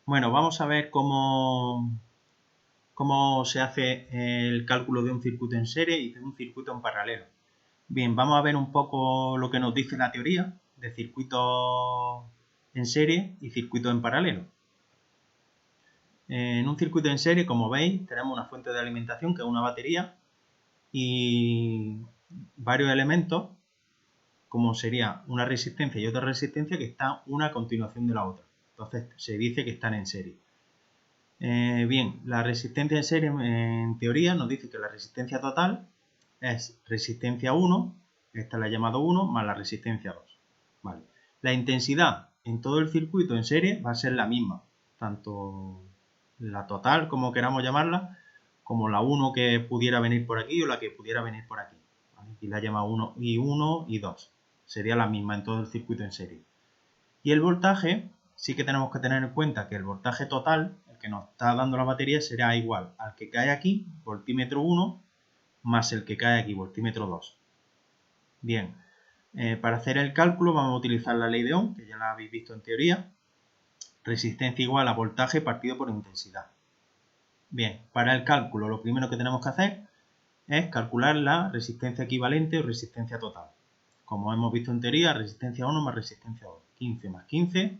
Bueno, vamos a ver cómo se hace el cálculo de un circuito en serie y de un circuito en paralelo. Bien, vamos a ver un poco lo que nos dice la teoría de circuitos en serie y circuitos en paralelo. En un circuito en serie, como veis, tenemos una fuente de alimentación que es una batería y varios elementos, como sería una resistencia y otra resistencia, que están una a continuación de la otra. Entonces se dice que están en serie. Bien, la resistencia en serie, en teoría, nos dice que la resistencia total es resistencia 1, esta la he llamado 1, más la resistencia 2. Vale. La intensidad en todo el circuito en serie va a ser la misma, tanto la total, como queramos llamarla, como la 1 que pudiera venir por aquí o la que pudiera venir por aquí. ¿Vale? Aquí la llama 1 y 2. Sería la misma en todo el circuito en serie. Y el voltaje, sí que tenemos que tener en cuenta que el voltaje total, el que nos está dando la batería, será igual al que cae aquí, voltímetro 1, más el que cae aquí, voltímetro 2. Bien, para hacer el cálculo vamos a utilizar la ley de Ohm, que ya la habéis visto en teoría. Resistencia igual a voltaje partido por intensidad. Bien, para el cálculo lo primero que tenemos que hacer es calcular la resistencia equivalente o resistencia total. Como hemos visto en teoría, resistencia 1 más resistencia 2. 15 más 15,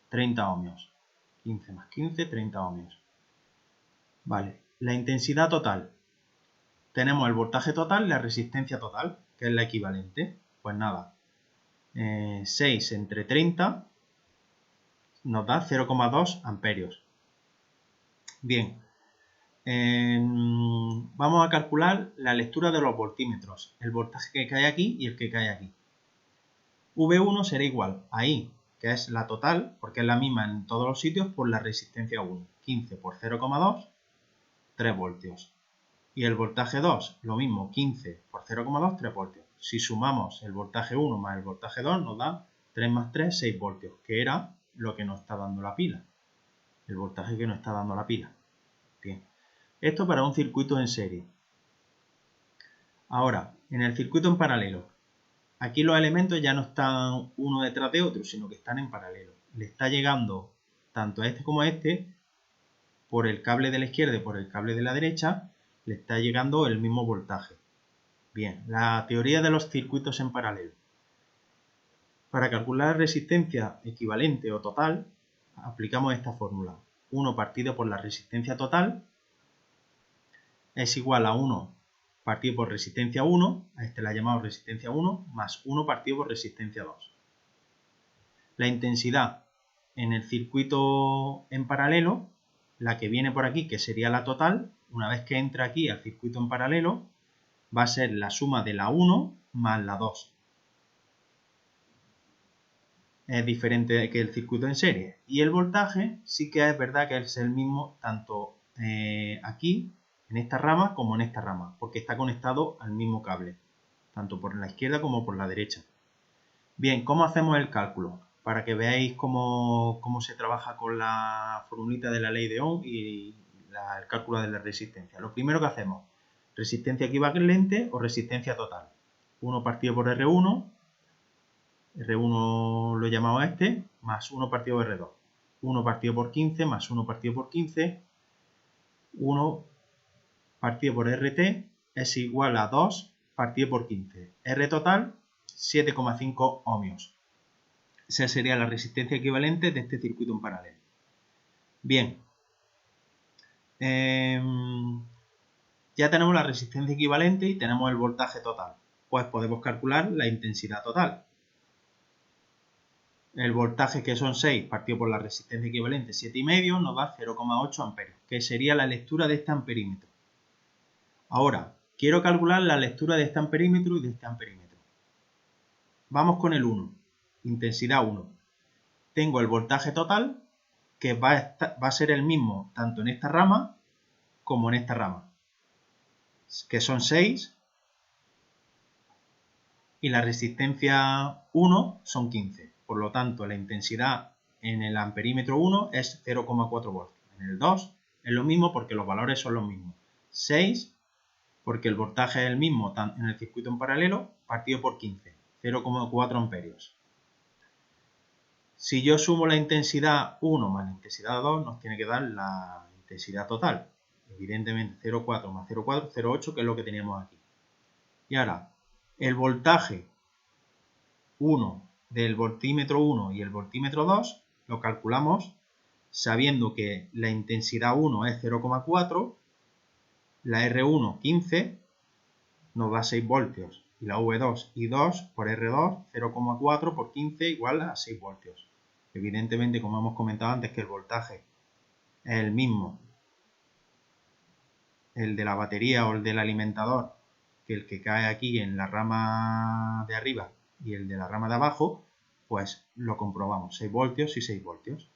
30 ohmios. 15 más 15, 30 ohmios. Vale, la intensidad total. Tenemos el voltaje total y la resistencia total, que es la equivalente. Pues nada, 6 entre 30 nos da 0,2 amperios. Bien, vamos a calcular la lectura de los voltímetros, el voltaje que cae aquí y el que cae aquí. V1 será igual a I, que es la total, porque es la misma en todos los sitios, por la resistencia 1. 15 por 0,2, 3 voltios. Y el voltaje 2, lo mismo, 15 por 0,2, 3 voltios. Si sumamos el voltaje 1 más el voltaje 2, nos da 3 más 3, 6 voltios, que era lo que nos está dando la pila. El voltaje que nos está dando la pila. Bien. Esto para un circuito en serie. Ahora, en el circuito en paralelo. Aquí los elementos ya no están uno detrás de otro, sino que están en paralelo. Le está llegando tanto a este como a este, por el cable de la izquierda y por el cable de la derecha, le está llegando el mismo voltaje. Bien, la teoría de los circuitos en paralelo. Para calcular resistencia equivalente o total, aplicamos esta fórmula. 1 partido por la resistencia total es igual a 1 partido por resistencia 1, a este la llamamos resistencia 1, más 1 partido por resistencia 2. La intensidad en el circuito en paralelo, la que viene por aquí, que sería la total, una vez que entra aquí al circuito en paralelo, va a ser la suma de la 1 más la 2. Es diferente que el circuito en serie. Y el voltaje sí que es verdad que es el mismo tanto aquí, en esta rama, como en esta rama, porque está conectado al mismo cable, tanto por la izquierda como por la derecha. Bien, ¿cómo hacemos el cálculo? Para que veáis cómo se trabaja con la formulita de la ley de Ohm y el cálculo de la resistencia. Lo primero que hacemos, resistencia equivalente o resistencia total. 1 partido por R1, R1 lo he llamado a este, más 1 partido por R2. 1 partido por 15 más 1 partido por 15, 1 partido por RT es igual a 2 partido por 15. R total, 7,5 ohmios. Esa sería la resistencia equivalente de este circuito en paralelo. Bien, ya tenemos la resistencia equivalente y tenemos el voltaje total. Pues podemos calcular la intensidad total. El voltaje, que son 6 partido por la resistencia equivalente 7,5, nos da 0,8 amperios, que sería la lectura de este amperímetro. Ahora, quiero calcular la lectura de este amperímetro y de este amperímetro. Vamos con el 1, intensidad 1. Tengo el voltaje total, que va a ser el mismo tanto en esta rama como en esta rama, que son 6, y la resistencia 1 son 15. Por lo tanto, la intensidad en el amperímetro 1 es 0,4 voltios. En el 2 es lo mismo porque los valores son los mismos. 6, porque el voltaje es el mismo en el circuito en paralelo, partido por 15, 0,4 amperios. Si yo sumo la intensidad 1 más la intensidad 2, nos tiene que dar la intensidad total. Evidentemente 0,4 más 0,4, 0,8, que es lo que teníamos aquí. Y ahora, el voltaje 1 del voltímetro 1 y el voltímetro 2 lo calculamos sabiendo que la intensidad 1 es 0,4, la R1 15, nos da 6 voltios, y la V2 y 2 por R2, 0,4 por 15 igual a 6 voltios. Evidentemente, como hemos comentado antes, que el voltaje es el mismo, el de la batería o el del alimentador, que el que cae aquí en la rama de arriba y el de la rama de abajo, pues lo comprobamos, 6 voltios y 6 voltios.